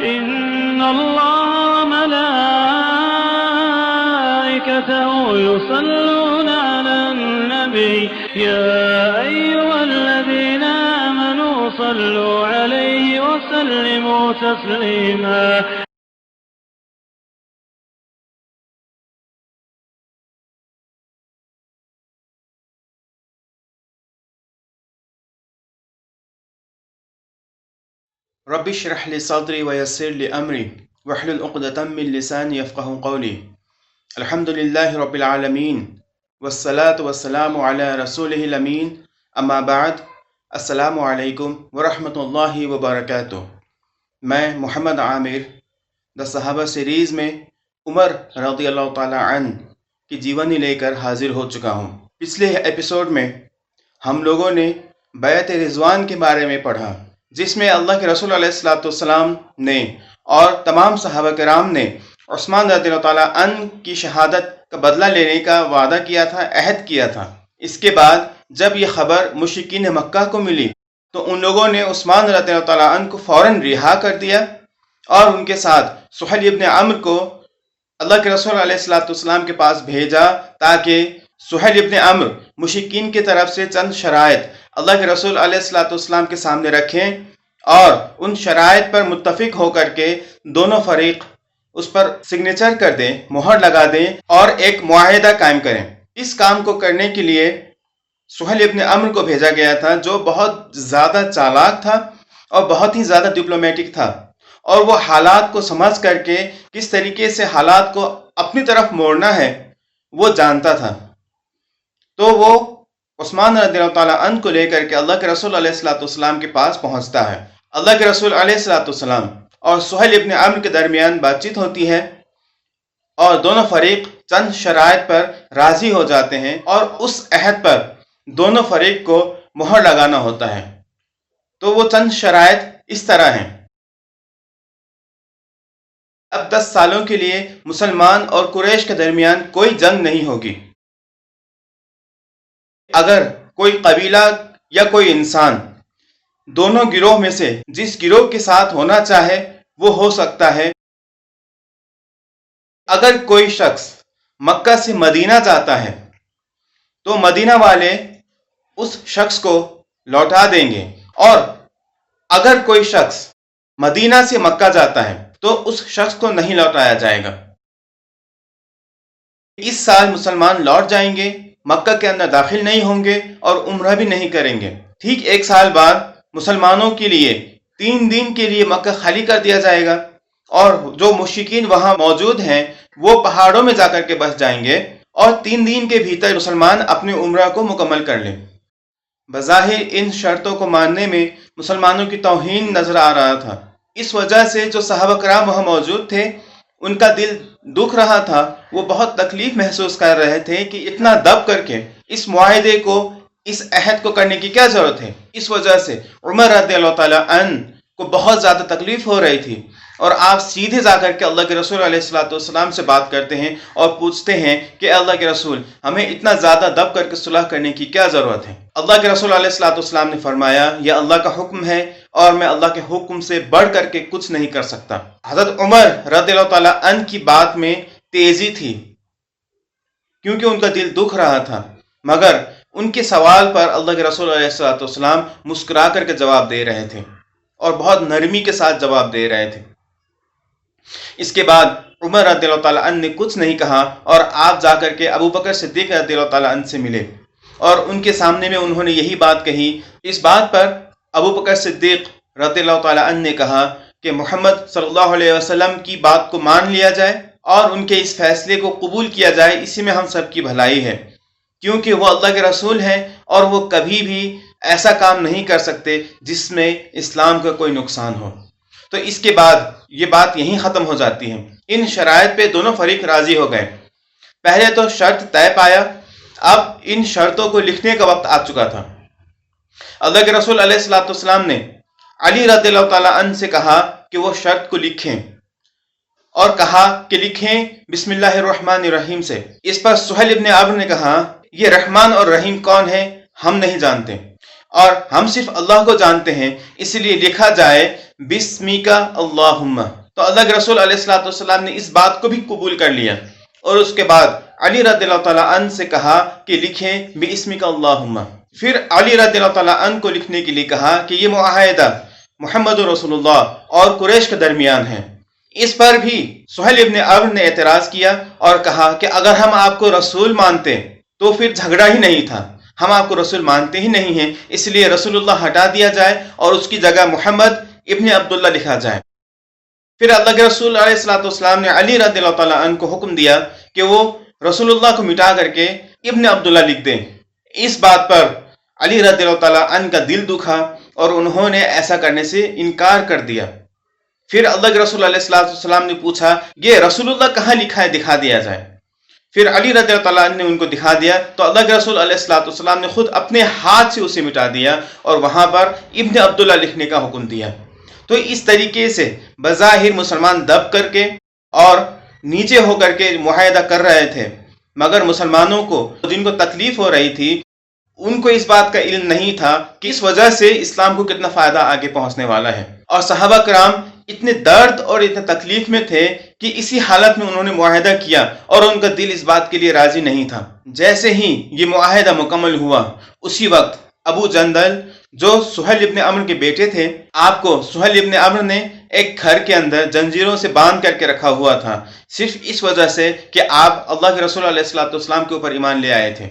إن الله وملائكته يصلون على النبي يا أيها الذين آمنوا صلوا عليه وسلموا تسليما. رب اشرح لي صدري ويسر لي أمري واحلل عقدة من لساني يفقهوا قولي. الحمد لله رب العالمين والصلاة والسلام على رسوله الأمين اما بعد. السلام علیکم ورحمۃ اللہ وبرکاتہ. میں محمد عامر دا صحابہ سیریز میں عمر رضی اللہ تعالی عنہ کی جیونی لے کر حاضر ہو چکا ہوں. پچھلے ایپیسوڈ میں ہم لوگوں نے بیعت رضوان کے بارے میں پڑھا، جس میں اللہ کے رسول علیہ السلام نے اور تمام صحابہ کرام نے عثمان رضی اللہ تعالیٰ عنہ کی شہادت کا بدلہ لینے کا وعدہ کیا تھا، عہد کیا تھا. اس کے بعد جب یہ خبر مشرکین مکہ کو ملی تو ان لوگوں نے عثمان رضی اللہ تعالیٰ عنہ کو فوراً رہا کر دیا اور ان کے ساتھ سہیل ابن عمرو کو اللہ کے رسول علیہ السلام کے پاس بھیجا تاکہ سہیل ابن عمرو مشرکین کی طرف سے چند شرائط اللہ کے رسول علیہ السلام کے سامنے رکھیں اور ان شرائط پر متفق ہو کر کے دونوں فریق اس پر سگنیچر کر دیں، مہر لگا دیں اور ایک معاہدہ قائم کریں. اس کام کو کرنے کے لیے سہیل ابن عمرو کو بھیجا گیا تھا، جو بہت زیادہ چالاک تھا اور بہت ہی زیادہ ڈپلومیٹک تھا، اور وہ حالات کو سمجھ کر کے کس طریقے سے حالات کو اپنی طرف موڑنا ہے وہ جانتا تھا. تو وہ عثمان رضی اللہ تعالیٰ عنہ کو لے کر کے اللہ کے رسول علیہ السلام کے پاس پہنچتا ہے. اللہ کے رسول علیہ السلام اور سہیل ابن عمرو کے درمیان بات چیت ہوتی ہے اور دونوں فریق چند شرائط پر راضی ہو جاتے ہیں اور اس عہد پر دونوں فریق کو مہر لگانا ہوتا ہے. تو وہ چند شرائط اس طرح ہیں. اب 10 سالوں کے لیے مسلمان اور قریش کے درمیان کوئی جنگ نہیں ہوگی. اگر کوئی قبیلہ یا کوئی انسان دونوں گروہ میں سے جس گروہ کے ساتھ ہونا چاہے وہ ہو سکتا ہے. اگر کوئی شخص مکہ سے مدینہ جاتا ہے تو مدینہ والے اس شخص کو لوٹا دیں گے، اور اگر کوئی شخص مدینہ سے مکہ جاتا ہے تو اس شخص کو نہیں لوٹایا جائے گا. اس سال مسلمان لوٹ جائیں گے، مکہ کے اندر داخل نہیں ہوں گے اور عمرہ بھی نہیں کریں گے. ٹھیک 1 سال بعد مسلمانوں کے لیے 3 دن کے لیے مکہ خالی کر دیا جائے گا، اور جو مشرکین وہاں موجود ہیں وہ پہاڑوں میں جا کر کے بس جائیں گے اور 3 دن کے بھیتر مسلمان اپنے عمرہ کو مکمل کر لیں. بظاہر ان شرطوں کو ماننے میں مسلمانوں کی توہین نظر آ رہا تھا. اس وجہ سے جو صحابہ کرام وہاں موجود تھے ان کا دل دکھ رہا تھا، وہ بہت تکلیف محسوس کر رہے تھے کہ اتنا دب کر کے اس معاہدے کو، اس عہد کو کرنے کی کیا ضرورت ہے. اس وجہ سے عمر رضی اللہ تعالیٰ عنہ کو بہت زیادہ تکلیف ہو رہی تھی، اور آپ سیدھے جا کر کے اللہ کے رسول علیہ السلام سے بات کرتے ہیں اور پوچھتے ہیں کہ اللہ کے رسول، ہمیں اتنا زیادہ دب کر کے صلح کرنے کی کیا ضرورت ہے. اللہ کے رسول علیہ السلام نے فرمایا، یہ اللہ کا حکم ہے اور میں اللہ کے حکم سے بڑھ کر کے کچھ نہیں کر سکتا. حضرت عمر رضی اللہ تعالیٰ عنہ کی بات میں تیزی تھی کیونکہ ان کا دل دکھ رہا تھا، مگر ان کے سوال پر اللہ کے رسول علیہ السلام مسکرا کر کے جواب دے رہے تھے اور بہت نرمی کے ساتھ جواب دے رہے تھے. اس کے بعد عمر رضی اللہ تعالیٰ عنہ نے کچھ نہیں کہا اور آپ جا کر کے ابو بکر صدیق رضی اللہ تعالیٰ عنہ سے ملے اور ان کے سامنے میں انہوں نے یہی بات کہی. اس بات پر ابو بکر صدیق رضی اللہ تعالیٰ عنہ نے کہا کہ محمد صلی اللہ علیہ وسلم کی بات کو مان لیا جائے اور ان کے اس فیصلے کو قبول کیا جائے، اسی میں ہم سب کی بھلائی ہے، کیونکہ وہ اللہ کے رسول ہیں اور وہ کبھی بھی ایسا کام نہیں کر سکتے جس میں اسلام کا کوئی نقصان ہو. تو اس کے بعد یہ بات یہیں ختم ہو جاتی ہے. ان شرائط پہ دونوں فریق راضی ہو گئے. پہلے تو شرط طے پایا، اب ان شرطوں کو لکھنے کا وقت آ چکا تھا. اللہ کے رسول علیہ السلام نے علی رضی اللہ تعالیٰ عنہ سے کہا کہ وہ شرط کو لکھیں، اور کہا کہ لکھیں بسم اللہ الرحمن الرحیم سے. اس پر سہیل ابن عمرو نے کہا، یہ رحمان اور رحیم کون ہے؟ ہم نہیں جانتے. اور ہم صرف اللہ کو جانتے ہیں، اس لیے لکھا جائے بسمیکا اللہم۔ تو اللہ کے رسول علیہ الصلوۃ والسلام نے اس بات کو بھی قبول کر لیا، اور اس کے بعد علی رضی اللہ تعالیٰ عنہ سے کہا کہ لکھیں بسمک اللہم۔ پھر علی رضی اللہ تعالیٰ عنہ کو لکھنے کے لیے کہا کہ یہ معاہدہ محمد رسول اللہ اور قریش کے درمیان ہے۔ اس پر بھی سہیل ابن عمرو نے اعتراض کیا اور کہا کہ اگر ہم آپ کو رسول مانتے تو پھر جھگڑا ہی نہیں تھا، ہم آپ کو رسول مانتے ہی نہیں ہیں، اس لیے رسول اللہ ہٹا دیا جائے اور اس کی جگہ محمد ابن عبداللہ لکھا جائے۔ پھر اللہ کے رسول علیہ الصلوۃ والسلام نے علی رضی اللہ تعالیٰ عنہ کو حکم دیا کہ وہ رسول اللہ کو مٹا کر کے ابن عبداللہ لکھ دیں۔ اس بات پر علی رضی اللہ تعالیٰ عنہ کا دل دکھا اور انہوں نے ایسا کرنے سے انکار کر دیا۔ پھر اللہ کے رسول علیہ الصلوۃ والسلام نے پوچھا یہ رسول اللہ کہاں لکھا ہے، دکھا دیا جائے۔ پھر علی رضی اللہ تعالیٰ عنہ نے ان کو دکھا دیا تو اللہ کے رسول علیہ الصلوۃ والسلام نے خود اپنے ہاتھ سے اسے مٹا دیا اور وہاں پر ابن عبداللہ لکھنے کا حکم دیا۔ تو اس طریقے سے بظاہر مسلمان دب کر کے اور نیچے ہو کر کے معاہدہ کر رہے تھے، مگر مسلمانوں کو جن کو تکلیف ہو رہی تھی ان کو اس بات کا علم نہیں تھا کہ اس وجہ سے اسلام کو کتنا فائدہ آگے پہنچنے والا ہے۔ اور صحابہ کرام اتنے درد اور اتنے تکلیف میں تھے کہ اسی حالت میں انہوں نے معاہدہ کیا اور ان کا دل اس بات کے لیے راضی نہیں تھا۔ جیسے ہی یہ معاہدہ مکمل ہوا اسی وقت ابو جندل جو سہیل ابن عمرو کے بیٹے تھے، آپ کو سہیل ابن عمرو نے ایک گھر کے اندر زنجیروں سے باندھ کر کے رکھا ہوا تھا، صرف اس وجہ سے کہ آپ اللہ کے رسول علیہ الصلوۃ والسلام کے اوپر ایمان لے آئے تھے۔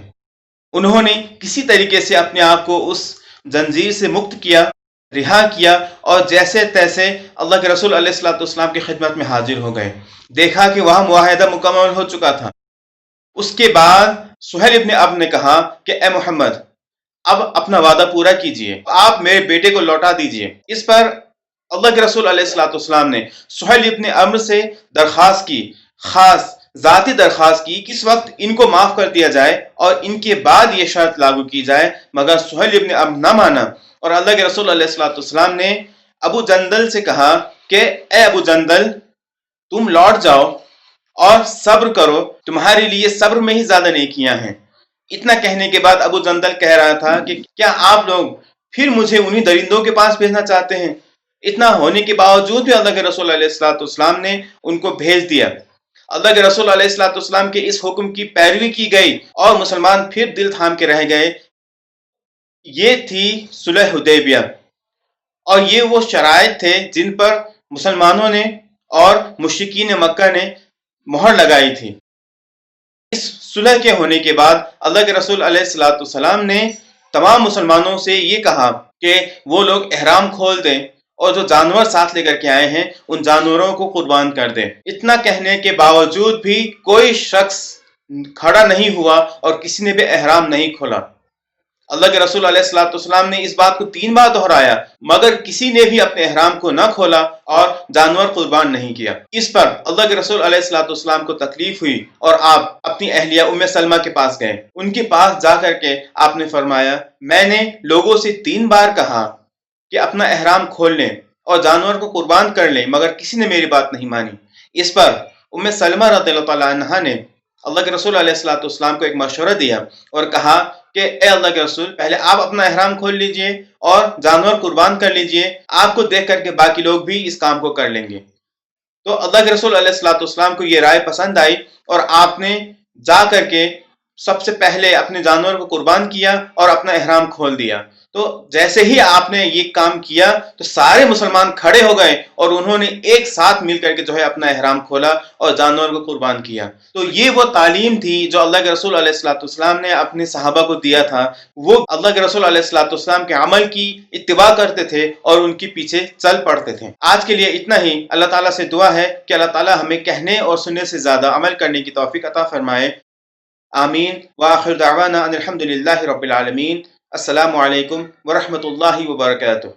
انہوں نے کسی طریقے سے اپنے آپ کو اس زنجیر سے مکت کیا، رہا کیا، اور جیسے تیسے اللہ کے رسول علیہ الصلوۃ والسلام کی خدمت میں حاضر ہو گئے۔ دیکھا کہ وہاں معاہدہ مکمل ہو چکا تھا۔ اس کے بعد سہیل ابن عمرو نے کہا کہ اے محمد اب اپنا وعدہ پورا کیجئے، آپ میرے بیٹے کو لوٹا دیجئے۔ اس پر اللہ کے رسول علیہ الصلوۃ والسلام نے سہیل ابن عمرو سے درخواست کی، خاص ذاتی درخواست کی کہ اس وقت ان کو معاف کر دیا جائے اور ان کے بعد یہ شرط لاگو کی جائے، مگر سہیل ابن عمرو نہ مانا، اور اللہ کے رسول علیہ الصلوۃ والسلام نے ابو جندل سے کہا کہ اے ابو جندل تم لوٹ جاؤ اور صبر کرو، تمہارے لیے صبر میں ہی زیادہ نیکیاں ہیں۔ اتنا کہنے کے بعد ابو جندل کہہ رہا تھا کہ کیا آپ لوگ پھر مجھے انہی درندوں کے پاس بھیجنا چاہتے ہیں؟ اتنا ہونے کے باوجود بھی اللہ کے رسول علیہ الصلوۃ والسلام نے ان کو بھیج دیا۔ اللہ کے رسول علیہ الصلوۃ والسلام کے اس حکم کی پیروی کی گئی اور مسلمان پھر دل تھام کے رہ گئے۔ یہ تھی صلح حدیبیہ، اور یہ وہ شرائط تھے جن پر مسلمانوں نے اور مشرکین مکہ نے مہر لگائی تھی۔ اس صلح کے ہونے کے بعد اللہ کے رسول علیہ الصلوۃ والسلام نے تمام مسلمانوں سے یہ کہا کہ وہ لوگ احرام کھول دیں اور جو جانور ساتھ لے کر کے آئے ہیں ان جانوروں کو قربان کر دیں۔ اتنا کہنے کے باوجود بھی کوئی شخص کھڑا نہیں ہوا اور کسی نے بھی احرام نہیں کھولا۔ اللہ کے رسول علیہ الصلوۃ والسلام نے اس بات کو 3 بار دہرایا، مگر کسی نے بھی اپنے احرام کو نہ کھولا اور جانور قربان نہیں کیا۔ اس پر اللہ کے رسول علیہ الصلوۃ والسلام کو تکلیف ہوئی اور آپ اپنی اہلیہ ام سلمہ کے پاس گئے۔ ان کے پاس جا کر کے آپ نے فرمایا میں نے لوگوں سے 3 بار کہا کہ اپنا احرام کھول لیں اور جانور کو قربان کر لیں، مگر کسی نے میری بات نہیں مانی۔ اس پر ام سلمہ رضی اللہ تعالیٰ عنہا نے اللہ کے رسول علیہ الصلوۃ والسلام کو ایک مشورہ دیا اور کہا کہ اے اللہ کے رسول پہلے آپ اپنا احرام کھول لیجئے اور جانور قربان کر لیجئے، آپ کو دیکھ کر کے باقی لوگ بھی اس کام کو کر لیں گے۔ تو اللہ کے رسول علیہ الصلوۃ والسلام کو یہ رائے پسند آئی اور آپ نے جا کر کے سب سے پہلے اپنے جانور کو قربان کیا اور اپنا احرام کھول دیا۔ تو جیسے ہی آپ نے یہ کام کیا تو سارے مسلمان کھڑے ہو گئے اور انہوں نے ایک ساتھ مل کر کے جو ہے اپنا احرام کھولا اور جانور کو قربان کیا۔ تو یہ وہ تعلیم تھی جو اللہ کے رسول علیہ الصلوۃ والسلام نے اپنے صحابہ کو دیا تھا۔ وہ اللہ کے رسول علیہ الصلوۃ والسلام کے عمل کی اتباع کرتے تھے اور ان کے پیچھے چل پڑتے تھے۔ آج کے لیے اتنا ہی۔ اللہ تعالیٰ سے دعا ہے کہ اللہ تعالیٰ ہمیں کہنے اور سننے سے زیادہ عمل کرنے کی توفیق عطا فرمائے۔ آمین۔ وآخر دعوانا ان الحمد للہ رب العالمین۔ السلام علیکم ورحمۃ اللہ وبرکاتہ۔